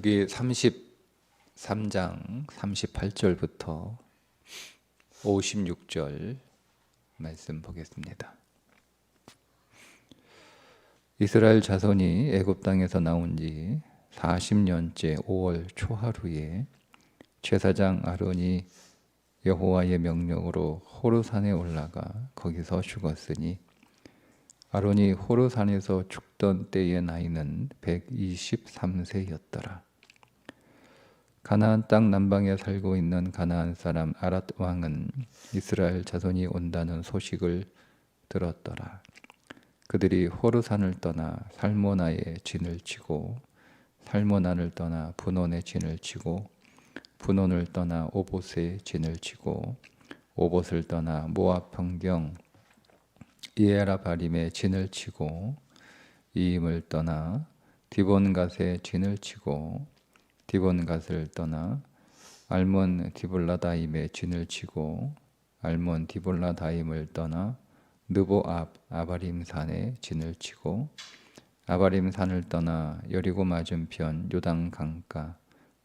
여기 33장 38절부터 56절 말씀 보겠습니다. 이스라엘 자손이 애굽 땅에서 나온 지 40년째 5월 초하루에 제사장 아론이 여호와의 명령으로 호르산에 올라가 거기서 죽었으니 아론이 호르산에서 죽던 때의 나이는 123세였더라. 가나안 땅 남방에 살고 있는 가나안 사람 아랏 왕은 이스라엘 자손이 온다는 소식을 들었더라. 그들이 호르산을 떠나 살모나에 진을 치고 살모나를 떠나 분온에 진을 치고 분온을 떠나 오봇에 진을 치고 오봇을 떠나 모압 평경 이에라바림에 진을 치고 이임을 떠나 디본갓에 진을 치고 디본갓을 떠나 알몬 디볼라다임에 진을 치고 알몬 디볼라다임을 떠나 느보압 아바림산에 진을 치고 아바림산을 떠나 여리고 맞은편 요단 강가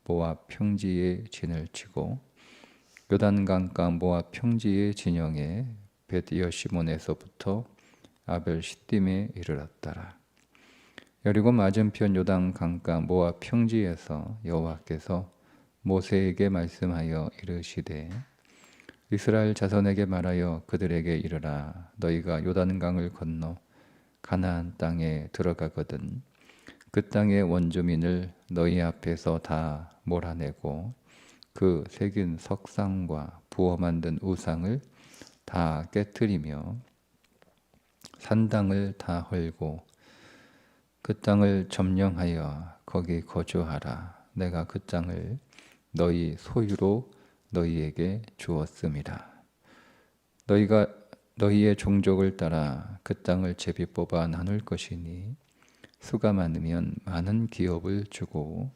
모압 평지에 진을 치고 요단 강가 모압 평지의 진영에 벳여시몬에서부터 아벨 시딤에 이르렀더라. 여리고 맞은편 요단 강가 모압 평지에서 여호와께서 모세에게 말씀하여 이르시되 이스라엘 자손에게 말하여 그들에게 이르라. 너희가 요단강을 건너 가나안 땅에 들어가거든 그 땅의 원주민을 너희 앞에서 다 몰아내고 그 새긴 석상과 부어 만든 우상을 다 깨뜨리며 산당을 다 헐고 그 땅을 점령하여 거기 거주하라. 내가 그 땅을 너희 소유로 너희에게 주었음이라. 너희가 너희의 종족을 따라 그 땅을 제비 뽑아 나눌 것이니 수가 많으면 많은 기업을 주고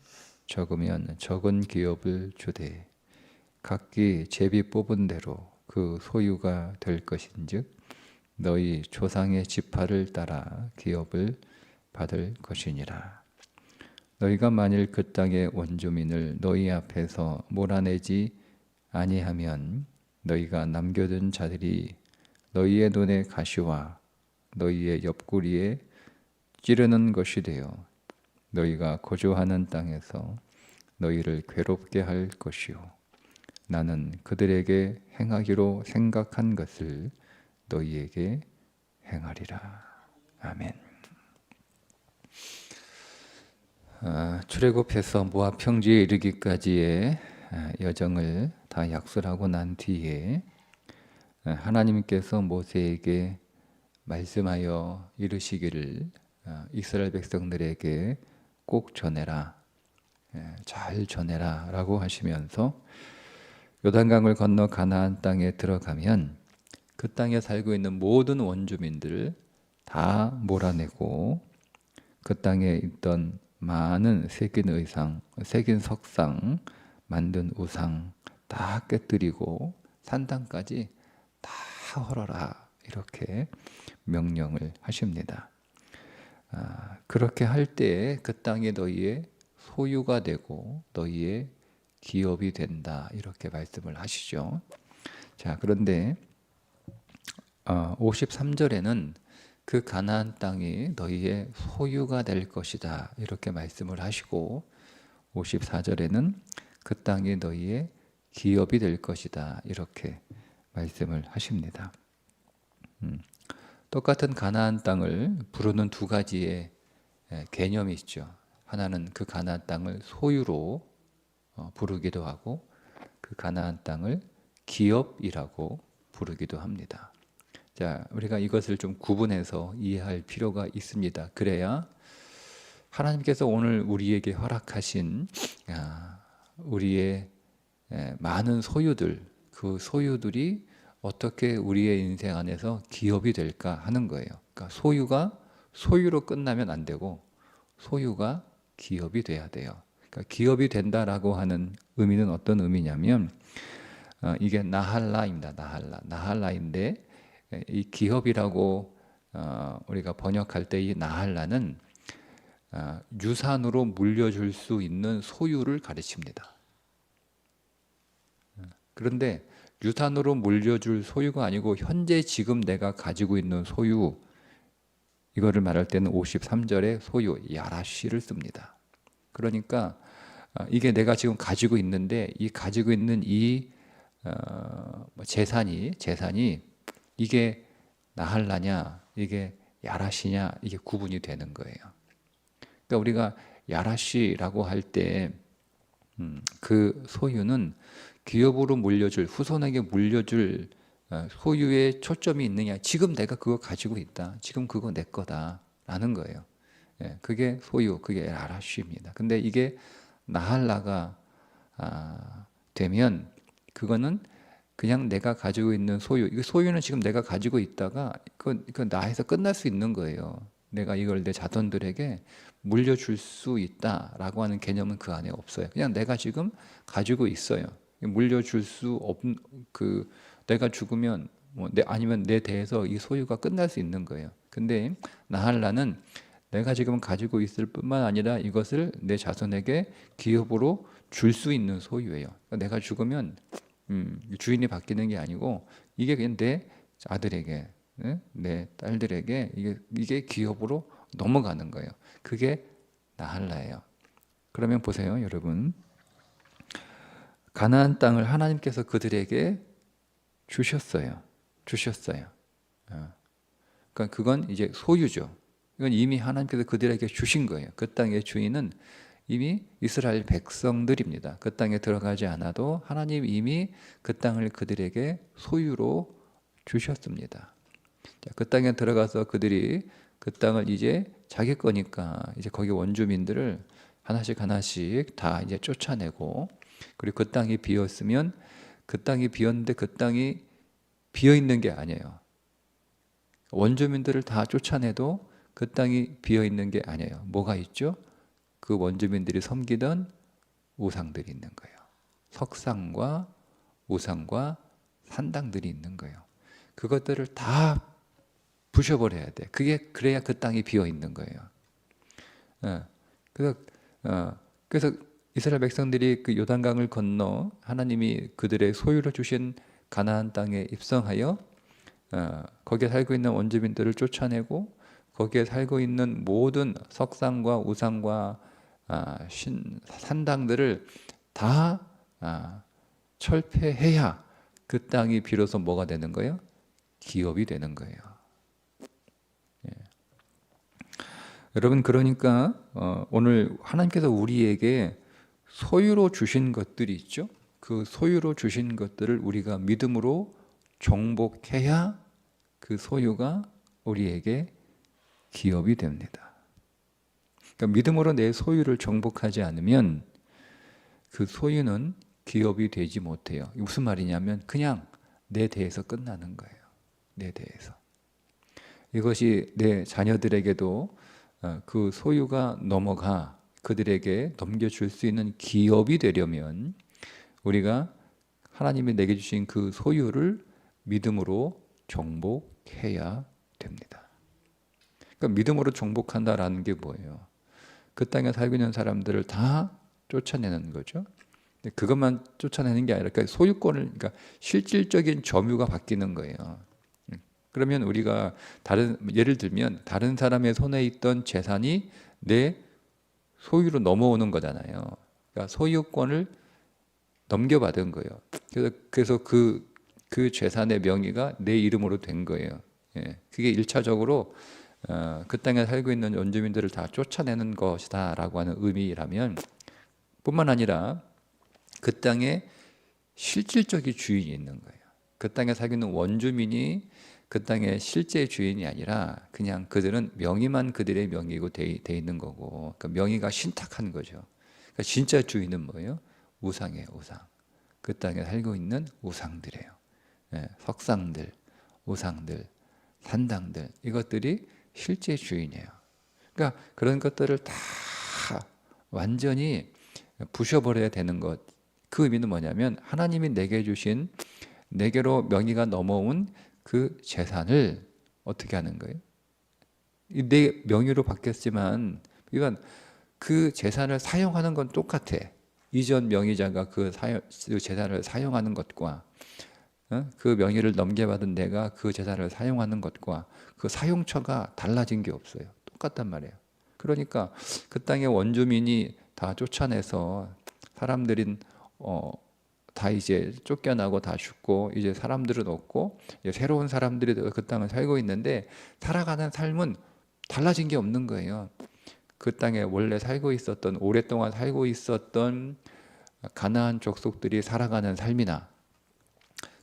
적으면 적은 기업을 주되 각기 제비 뽑은 대로 그 소유가 될 것인즉 너희 조상의 지파를 따라 기업을 받을 것이니라. 너희가 만일 그 땅의 원주민을 너희 앞에서 몰아내지 아니하면 너희가 남겨둔 자들이 너희의 눈에 가시와 너희의 옆구리에 찌르는 것이 되어 너희가 거주하는 땅에서 너희를 괴롭게 할 것이요 나는 그들에게 행하기로 생각한 것을 너희에게 행하리라. 아멘. 출애굽해서 모압 평지에 이르기까지의 여정을 다 약술하고 난 뒤에 하나님께서 모세에게 말씀하여 이르시기를 이스라엘 백성들에게 꼭 전해라, 잘 전해라 라고 하시면서 요단강을 건너 가나안 땅에 들어가면 그 땅에 살고 있는 모든 원주민들을 다 몰아내고 그 땅에 있던 많은 새긴 의상, 새긴 석상, 만든 우상 다 깨뜨리고 산당까지 다 헐어라 이렇게 명령을 하십니다. 그렇게 할 때 그 땅이 너희의 소유가 되고 너희의 기업이 된다 이렇게 말씀을 하시죠. 자, 그런데 53절에는 그 가나안 땅이 너희의 소유가 될 것이다 이렇게 말씀을 하시고 54절에는 그 땅이 너희의 기업이 될 것이다 이렇게 말씀을 하십니다. 똑같은 가나안 땅을 부르는 두 가지의 개념이 있죠. 하나는 그 가나안 땅을 소유로 부르기도 하고 그 가나안 땅을 기업이라고 부르기도 합니다. 자, 우리가 이것을 좀 구분해서 이해할 필요가 있습니다. 그래야 하나님께서 오늘 우리에게 허락하신 우리의 많은 소유들, 그 소유들이 어떻게 우리의 인생 안에서 기업이 될까 하는 거예요. 그러니까 소유가 소유로 끝나면 안 되고 소유가 기업이 돼야 돼요. 그러니까 기업이 된다라고 하는 의미는 어떤 의미냐면 이게 나할라입니다. 나할라인데 이 기업이라고 우리가 번역할 때 이 나할라는 유산으로 물려줄 수 있는 소유를 가르칩니다. 그런데 유산으로 물려줄 소유가 아니고 현재 지금 내가 가지고 있는 소유, 이거를 말할 때는 53절에 소유, 야라시를 씁니다. 그러니까 이게 내가 지금 가지고 있는데 이 가지고 있는 이 재산이 이게 나할라냐, 이게 야라시냐, 이게 구분이 되는 거예요. 그러니까 우리가 야라시라고 할 때 그 소유는 기업으로 물려줄, 후손에게 물려줄 소유에 초점이 있느냐, 지금 내가 그거 가지고 있다, 지금 그거 내 거다라는 거예요. 그게 소유, 그게 야라시입니다. 근데 이게 나할라가 되면 그거는 그냥 내가 가지고 있는 소유, 이 소유는 지금 내가 가지고 있다가 이거 나에서 끝날 수 있는 거예요. 내가 이걸 내 자손들에게 물려줄 수 있다라고 하는 개념은 그 안에 없어요. 그냥 내가 지금 가지고 있어요. 물려줄 수 없는, 내가 죽으면 아니면 내 대에서 이 소유가 끝날 수 있는 거예요. 근데 나할라는 내가 지금 가지고 있을 뿐만 아니라 이것을 내 자손에게 기업으로 줄 수 있는 소유예요. 그러니까 내가 죽으면 주인이 바뀌는 게 아니고 이게 그냥 내 아들에게, 내 딸들에게 이게 기업으로 넘어가는 거예요. 그게 나할라예요. 그러면 보세요, 여러분. 가나안 땅을 하나님께서 그들에게 주셨어요. 그러니까 그건 이제 소유죠. 이건 이미 하나님께서 그들에게 주신 거예요. 그 땅의 주인은 이미 이스라엘 백성들입니다. 그 땅에 들어가지 않아도 하나님 이미 그 땅을 그들에게 소유로 주셨습니다. 자, 그 땅에 들어가서 그들이 그 땅을 이제 자기 거니까 이제 거기 원주민들을 하나씩 다 이제 쫓아내고, 그리고 그 땅이 비었으면 그 땅이 비었는데 그 땅이 비어 있는 게 아니에요. 원주민들을 다 쫓아내도 그 땅이 비어 있는 게 아니에요. 뭐가 있죠? 그 원주민들이 섬기던 우상들이 있는 거예요. 석상과 우상과 산당들이 있는 거예요. 그것들을 다 부셔버려야 돼. 그래야 그 땅이 비어 있는 거예요. 그래서 이스라엘 백성들이 그 요단강을 건너 하나님이 그들의 소유로 주신 가나안 땅에 입성하여 거기에 살고 있는 원주민들을 쫓아내고 거기에 살고 있는 모든 석상과 우상과 산당들을 다 철폐해야 그 땅이 비로소 뭐가 되는 거예요? 기업이 되는 거예요. 여러분, 그러니까 오늘 하나님께서 우리에게 소유로 주신 것들이 있죠. 그 소유로 주신 것들을 우리가 믿음으로 정복해야 그 소유가 우리에게 기업이 됩니다. 그러니까 믿음으로 내 소유를 정복하지 않으면 그 소유는 기업이 되지 못해요. 무슨 말이냐면 그냥 내 대에서 끝나는 거예요. 내 대에서. 이것이 내 자녀들에게도 그 소유가 넘어가 그들에게 넘겨줄 수 있는 기업이 되려면 우리가 하나님이 내게 주신 그 소유를 믿음으로 정복해야 됩니다. 그러니까 믿음으로 정복한다라는 게 뭐예요? 그 땅에 살고 있는 사람들을 다 쫓아내는 거죠. 그것만 쫓아내는 게 아니라 소유권을, 그러니까 실질적인 점유가 바뀌는 거예요. 그러면 우리가 예를 들면 다른 사람의 손에 있던 재산이 내 소유로 넘어오는 거잖아요. 그러니까 소유권을 넘겨받은 거예요. 그래서 그 재산의 명의가 내 이름으로 된 거예요. 그게 1차적으로 그 땅에 살고 있는 원주민들을 다 쫓아내는 것이다라고 하는 의미라면, 뿐만 아니라 그 땅에 실질적인 주인이 있는 거예요. 그 땅에 살고 있는 원주민이 그 땅의 실제 주인이 아니라 그냥 그들은 명의만 그들의 명의고 돼 있는 거고, 그러니까 명의가 신탁한 거죠. 그러니까 진짜 주인은 뭐예요? 우상이에요, 우상. 그 땅에 살고 있는 우상들이에요. 석상들, 우상들, 산당들, 이것들이 실제 주인이에요. 그러니까 그런 것들을 다 완전히 부셔버려야 되는 것. 그 의미는 뭐냐면 하나님이 내게 주신, 내게로 명의가 넘어온 그 재산을 어떻게 하는 거예요? 내 명의로 바뀌었지만 그러니까 그 재산을 사용하는 건 똑같아. 이전 명의자가 그 재산을 사용하는 것과 그 명의를 넘겨받은 내가 그 재산을 사용하는 것과 그 사용처가 달라진 게 없어요. 똑같단 말이에요. 그러니까 그 땅의 원주민이 다 쫓아내서 사람들인 다 이제 쫓겨나고 다 죽고 이제 사람들은 없고 이제 새로운 사람들이 그 땅을 살고 있는데 살아가는 삶은 달라진 게 없는 거예요. 그 땅에 원래 살고 있었던 오랫동안 살고 있었던 가나안 족속들이 살아가는 삶이나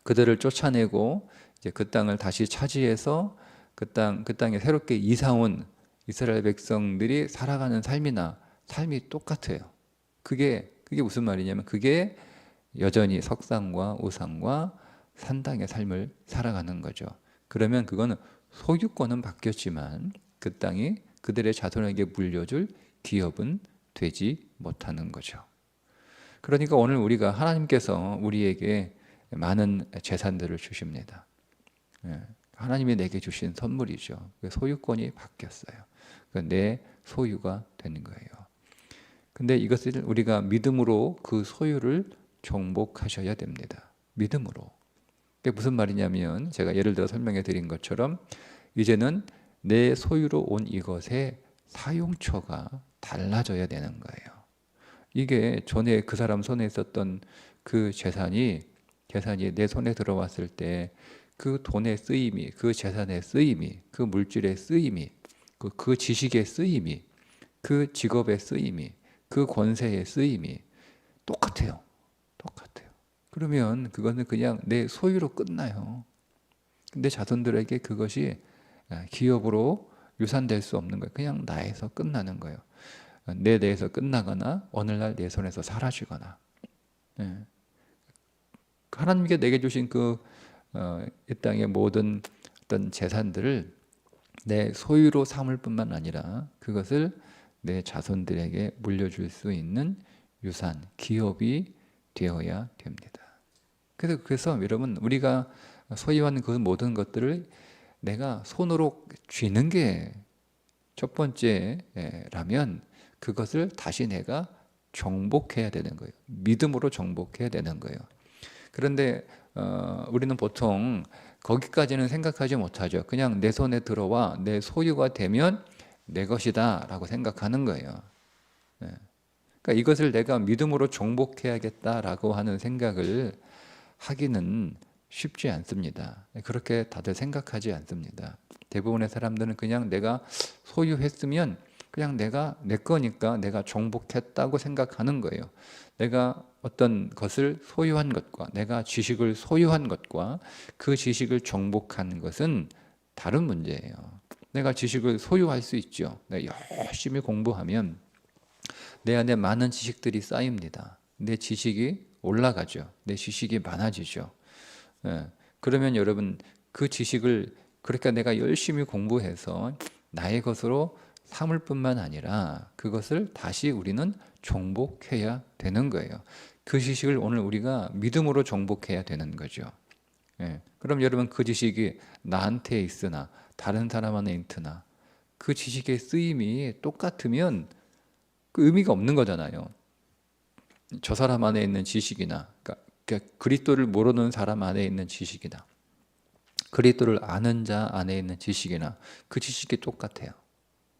그들을 쫓아내고 이제 그 땅을 다시 차지해서 그 땅에 새롭게 이사 온 이스라엘 백성들이 살아가는 삶이나 삶이 똑같아요. 그게 무슨 말이냐면 그게 여전히 석상과 우상과 산당의 삶을 살아가는 거죠. 그러면 그거는 소유권은 바뀌었지만 그 땅이 그들의 자손에게 물려줄 기업은 되지 못하는 거죠. 그러니까 오늘 우리가 하나님께서 우리에게 많은 재산들을 주십니다. 하나님이 내게 주신 선물이죠. 소유권이 바뀌었어요. 내 소유가 되는 거예요. 근데 이것을 우리가 믿음으로 그 소유를 정복하셔야 됩니다. 믿음으로. 그게 무슨 말이냐면 제가 예를 들어 설명해 드린 것처럼 이제는 내 소유로 온 이것의 사용처가 달라져야 되는 거예요. 이게 전에 그 사람 손에 있었던 그 재산이 내 손에 들어왔을 때 그 돈의 쓰임이, 그 재산의 쓰임이, 그 물질의 쓰임이, 그 지식의 쓰임이, 그 직업의 쓰임이, 그 권세의 쓰임이 똑같아요. 똑같아요. 그러면 그거는 그냥 내 소유로 끝나요. 내 자손들에게 그것이 기업으로 유산될 수 없는 거예요. 그냥 나에서 끝나는 거예요. 내 내에서 끝나거나 어느 날 내 손에서 사라지거나. 하나님께 내게 주신 이 땅의 모든 어떤 재산들을 내 소유로 삼을 뿐만 아니라 그것을 내 자손들에게 물려줄 수 있는 유산, 기업이 되어야 됩니다. 그래서 여러분 우리가 소유하는 그 모든 것들을 내가 손으로 쥐는 게 첫 번째라면 그것을 다시 내가 정복해야 되는 거예요. 믿음으로 정복해야 되는 거예요. 그런데 우리는 보통 거기까지는 생각하지 못하죠. 그냥 내 손에 들어와 내 소유가 되면 내 것이다 라고 생각하는 거예요. 그러니까 이것을 내가 믿음으로 정복해야겠다라고 하는 생각을 하기는 쉽지 않습니다. 그렇게 다들 생각하지 않습니다. 대부분의 사람들은 그냥 내가 소유했으면 그냥 내 거니까 내가 정복했다고 생각하는 거예요. 내가 어떤 것을 소유한 것과 내가 지식을 소유한 것과 그 지식을 정복한 것은 다른 문제예요. 내가 지식을 소유할 수 있죠. 내가 열심히 공부하면 내 안에 많은 지식들이 쌓입니다. 내 지식이 올라가죠. 내 지식이 많아지죠. 그러면 여러분 그 지식을 그러니까 내가 열심히 공부해서 나의 것으로 삼을 뿐만 아니라 그것을 다시 우리는 정복해야 되는 거예요. 그 지식을 오늘 우리가 믿음으로 정복해야 되는 거죠. 그럼 여러분 그 지식이 나한테 있으나 다른 사람 안에 있으나 그 지식의 쓰임이 똑같으면 그 의미가 없는 거잖아요. 저 사람 안에 있는 지식이나 그러니까 그리스도를 모르는 사람 안에 있는 지식이나 그리스도를 아는 자 안에 있는 지식이나 그 지식이 똑같아요.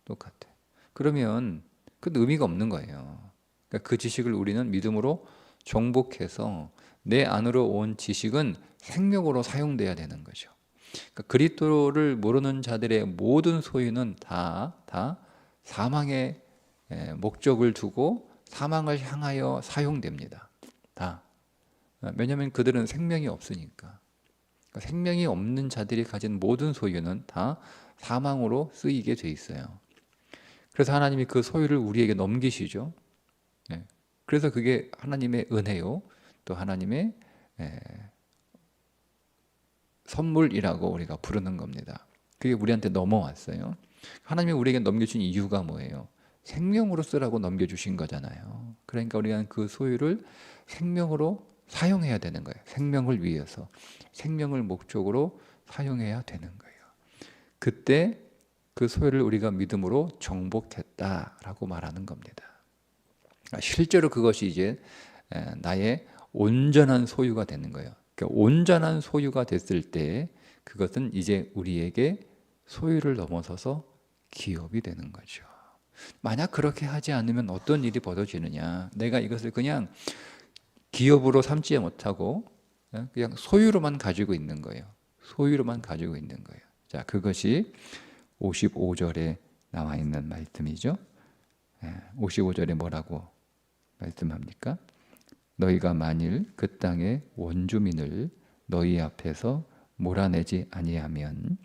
똑같아요. 그러면 그 의미가 없는 거예요. 그러니까 그 지식을 우리는 믿음으로 정복해서 내 안으로 온 지식은 생명으로 사용돼야 되는 거죠. 그러니까 그리스도를 모르는 자들의 모든 소유는 다 사망의 목적을 두고 사망을 향하여 사용됩니다. 다. 왜냐하면 그들은 생명이 없으니까. 그러니까 생명이 없는 자들이 가진 모든 소유는 다 사망으로 쓰이게 돼 있어요. 그래서 하나님이 그 소유를 우리에게 넘기시죠. 그래서 그게 하나님의 은혜요. 또 하나님의 선물이라고 우리가 부르는 겁니다. 그게 우리한테 넘어왔어요. 하나님이 우리에게 넘겨주신 이유가 뭐예요? 생명으로 쓰라고 넘겨주신 거잖아요. 그러니까 우리가 그 소유를 생명으로 사용해야 되는 거예요. 생명을 위해서 생명을 목적으로 사용해야 되는 거예요. 그때 그 소유를 우리가 믿음으로 정복했다라고 말하는 겁니다. 실제로 그것이 이제 나의 온전한 소유가 되는 거예요. 그러니까 온전한 소유가 됐을 때 그것은 이제 우리에게 소유를 넘어서서 기업이 되는 거죠. 만약 그렇게 하지 않으면 어떤 일이 벌어지느냐? 내가 이것을 그냥 기업으로 삼지 못하고 그냥 소유로만 가지고 있는 거예요. 소유로만 가지고 있는 거예요. 자, 그것이 55절에 나와 있는 말씀이죠. 55절에 뭐라고 말씀합니까? 너희가 만일 그 땅의 원주민을 너희 앞에서 몰아내지 아니하면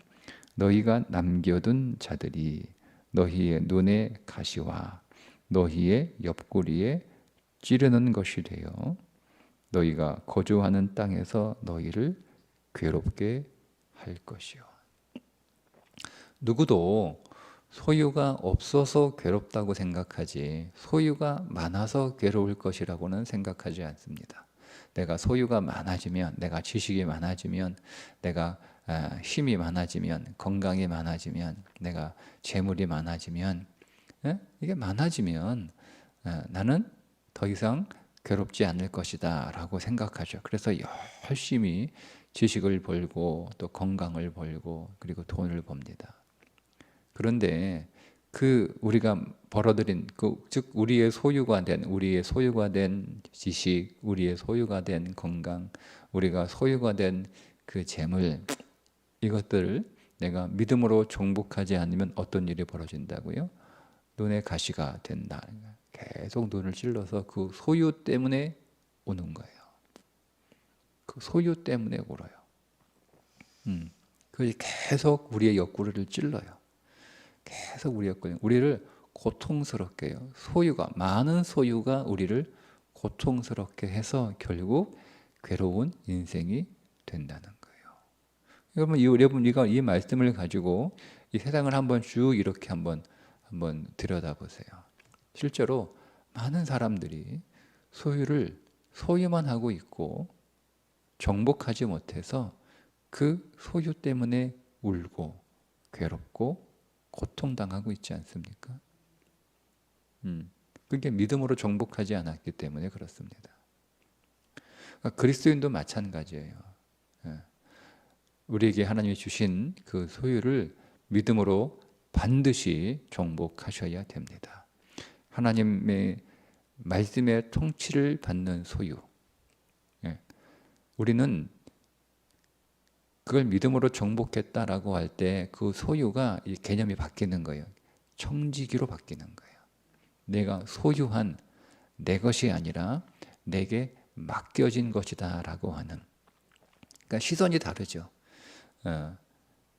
너희가 남겨둔 자들이 너희의 눈의 가시와 너희의 옆구리에 찌르는 것이 되어 너희가 거주하는 땅에서 너희를 괴롭게 할 것이요. 누구도 소유가 없어서 괴롭다고 생각하지 소유가 많아서 괴로울 것이라고는 생각하지 않습니다. 내가 소유가 많아지면, 내가 지식이 많아지면, 내가 힘이 많아지면, 건강이 많아지면, 내가 재물이 많아지면, 이게 많아지면 나는 더 이상 괴롭지 않을 것이다 라고 생각하죠. 그래서 열심히 지식을 벌고 또 건강을 벌고 그리고 돈을 법니다. 그런데 그 우리가 벌어들인 즉 우리의 소유가 된 지식, 우리의 소유가 된 건강, 우리가 소유가 된 그 재물, 이것들을 내가 믿음으로 정복하지 않으면 어떤 일이 벌어진다고요? 눈의 가시가 된다. 계속 눈을 찔러서 그 소유 때문에 오는 거예요. 그 소유 때문에 울어요. 그것이 계속 우리의 옆구리를 찔러요. 계속 우리를 고통스럽게 해요. 많은 소유가 우리를 고통스럽게 해서 결국 괴로운 인생이 된다는 거예요. 여러분, 이 말씀을 가지고 이 세상을 한번 쭉 이렇게 한번 들여다보세요. 실제로 많은 사람들이 소유만 하고 있고 정복하지 못해서 그 소유 때문에 울고 괴롭고 고통당하고 있지 않습니까? 그게 믿음으로 정복하지 않았기 때문에 그렇습니다. 그리스도인도 마찬가지예요. 우리에게 하나님이 주신 그 소유를 믿음으로 반드시 정복하셔야 됩니다. 하나님의 말씀의 통치를 받는 소유. 우리는 그걸 믿음으로 정복했다라고 할 때 그 소유가 이 개념이 바뀌는 거예요. 청지기로 바뀌는 거예요. 내가 소유한 내 것이 아니라 내게 맡겨진 것이다라고 하는. 그러니까 시선이 다르죠.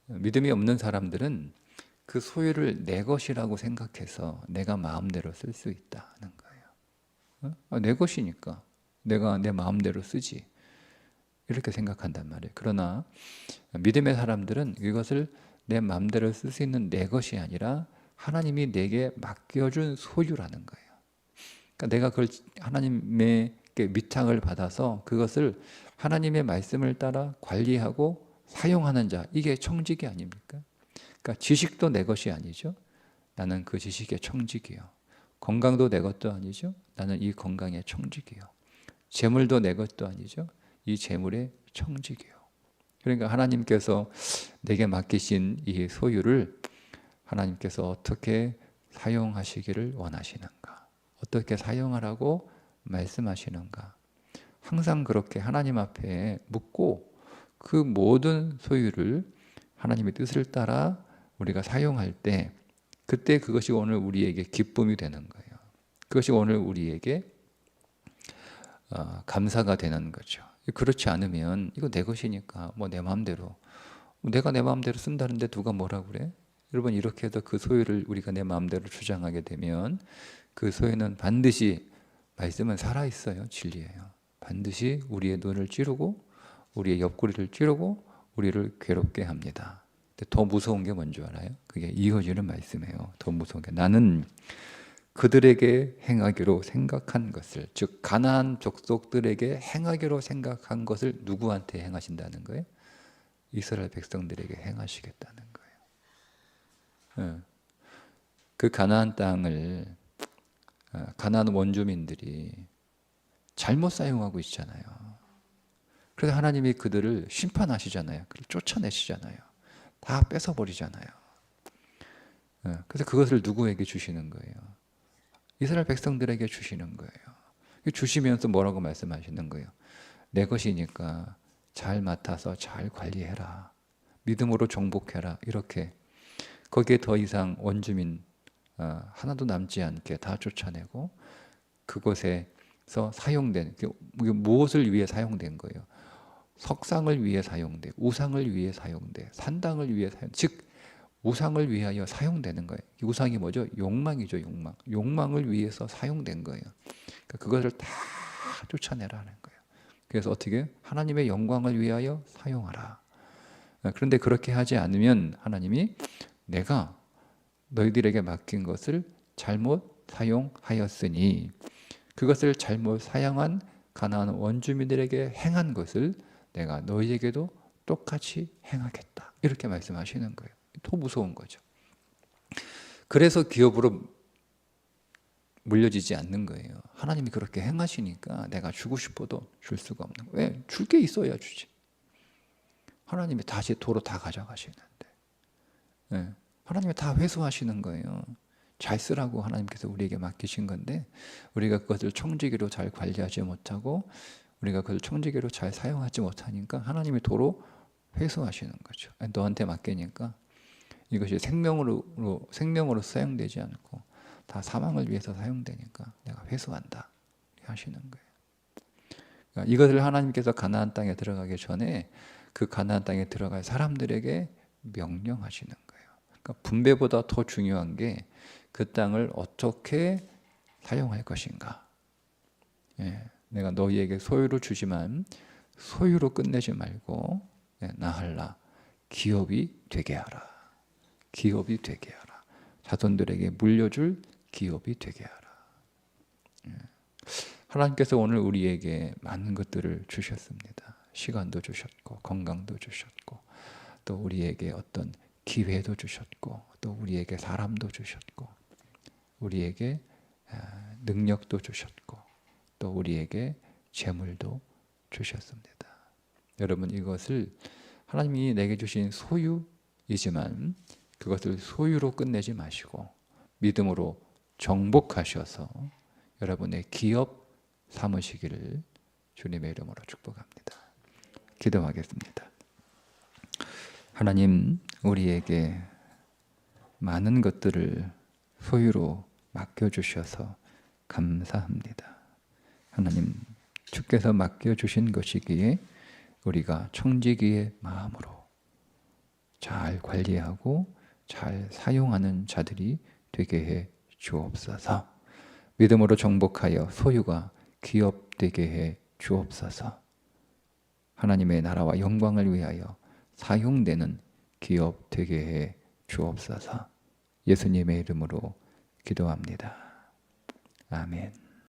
믿음이 없는 사람들은 그 소유를 내 것이라고 생각해서 내가 마음대로 쓸 수 있다는 거예요. 내 것이니까 내가 내 마음대로 쓰지. 이렇게 생각한단 말이에요. 그러나 믿음의 사람들은 이것을 내 마음대로 쓸 수 있는 내 것이 아니라 하나님이 내게 맡겨준 소유라는 거예요. 그러니까 내가 그걸 하나님께 위탁을 받아서 그것을 하나님의 말씀을 따라 관리하고 사용하는 자, 이게 청지기 아닙니까? 그러니까 지식도 내 것이 아니죠. 나는 그 지식의 청지기요. 건강도 내 것도 아니죠. 나는 이 건강의 청지기요. 재물도 내 것도 아니죠. 이 재물의 청지기요. 그러니까 하나님께서 내게 맡기신 이 소유를 하나님께서 어떻게 사용하시기를 원하시는가? 어떻게 사용하라고 말씀하시는가? 항상 그렇게 하나님 앞에 묻고 그 모든 소유를 하나님의 뜻을 따라 우리가 사용할 때 그때 그것이 오늘 우리에게 기쁨이 되는 거예요. 그것이 오늘 우리에게 감사가 되는 거죠. 그렇지 않으면 이거 내 것이니까 뭐 내 마음대로 내가 내 마음대로 쓴다는데 누가 뭐라 그래? 여러분, 이렇게 해서 그 소유를 우리가 내 마음대로 주장하게 되면 그 소유는 반드시 말씀은 살아있어요. 진리예요. 반드시 우리의 눈을 찌르고 우리의 옆구리를 찌르고 우리를 괴롭게 합니다. 근데 더 무서운 게 뭔지 알아요? 그게 이어지는 말씀이에요. 더 무서운 게 나는 그들에게 행하기로 생각한 것을, 즉 가나안 족속들에게 행하기로 생각한 것을 누구한테 행하신다는 거예요? 이스라엘 백성들에게 행하시겠다는 거예요. 예. 그 가나안 땅을 가나안 원주민들이 잘못 사용하고 있잖아요. 그래서 하나님이 그들을 심판하시잖아요. 그를 쫓아내시잖아요. 다 뺏어버리잖아요. 그래서 그것을 누구에게 주시는 거예요? 이스라엘 백성들에게 주시는 거예요. 주시면서 뭐라고 말씀하시는 거예요? 내 것이니까 잘 맡아서 잘 관리해라. 믿음으로 정복해라. 이렇게 거기에 더 이상 원주민 하나도 남지 않게 다 쫓아내고 그곳에서 사용된 무엇을 위해 사용된 거예요? 석상을 위해 사용돼, 우상을 위해 사용돼, 산당을 위해 즉 우상을 위하여 사용되는 거예요. 우상이 뭐죠? 욕망이죠, 욕망. 욕망을 위해서 사용된 거예요. 그러니까 그것을 다 쫓아내라는 거예요. 그래서 어떻게? 하나님의 영광을 위하여 사용하라. 그런데 그렇게 하지 않으면 하나님이 내가 너희들에게 맡긴 것을 잘못 사용하였으니 그것을 잘못 사용한 가나안 원주민들에게 행한 것을 내가 너희에게도 똑같이 행하겠다. 이렇게 말씀하시는 거예요. 더 무서운 거죠. 그래서 기업으로 물려지지 않는 거예요. 하나님이 그렇게 행하시니까 내가 주고 싶어도 줄 수가 없는 거예요. 왜? 줄 게 있어야 주지. 하나님이 다시 도로 다 가져가시는데. 네. 하나님이 다 회수하시는 거예요. 잘 쓰라고 하나님께서 우리에게 맡기신 건데 우리가 그것을 청지기로 잘 관리하지 못하고 우리가 그걸 청지기로 잘 사용하지 못하니까 하나님이 도로 회수하시는 거죠. 너한테 맡기니까 이것이 생명으로 사용되지 않고 다 사망을 위해서 사용되니까 내가 회수한다 하시는 거예요. 그러니까 이것을 하나님께서 가나안 땅에 들어가기 전에 그 가나안 땅에 들어갈 사람들에게 명령하시는 거예요. 그러니까 분배보다 더 중요한 게 그 땅을 어떻게 사용할 것인가. 내가 너희에게 소유로 주지만 소유로 끝내지 말고 나할라 기업이 되게 하라. 기업이 되게 하라. 자손들에게 물려줄 기업이 되게 하라. 하나님께서 오늘 우리에게 많은 것들을 주셨습니다. 시간도 주셨고 건강도 주셨고 또 우리에게 어떤 기회도 주셨고 또 우리에게 사람도 주셨고 우리에게 능력도 주셨고 또 우리에게 재물도 주셨습니다. 여러분 이것을 하나님이 내게 주신 소유이지만 그것을 소유로 끝내지 마시고 믿음으로 정복하셔서 여러분의 기업 삼으시기를 주님의 이름으로 축복합니다. 기도하겠습니다. 하나님 우리에게 많은 것들을 소유로 맡겨주셔서 감사합니다. 하나님 주께서 맡겨주신 것이기에 우리가 청지기의 마음으로 잘 관리하고 잘 사용하는 자들이 되게 해 주옵소서. 믿음으로 정복하여 소유가 기업 되게 해 주옵소서. 하나님의 나라와 영광을 위하여 사용되는 기업 되게 해 주옵소서. 예수님의 이름으로 기도합니다. 아멘.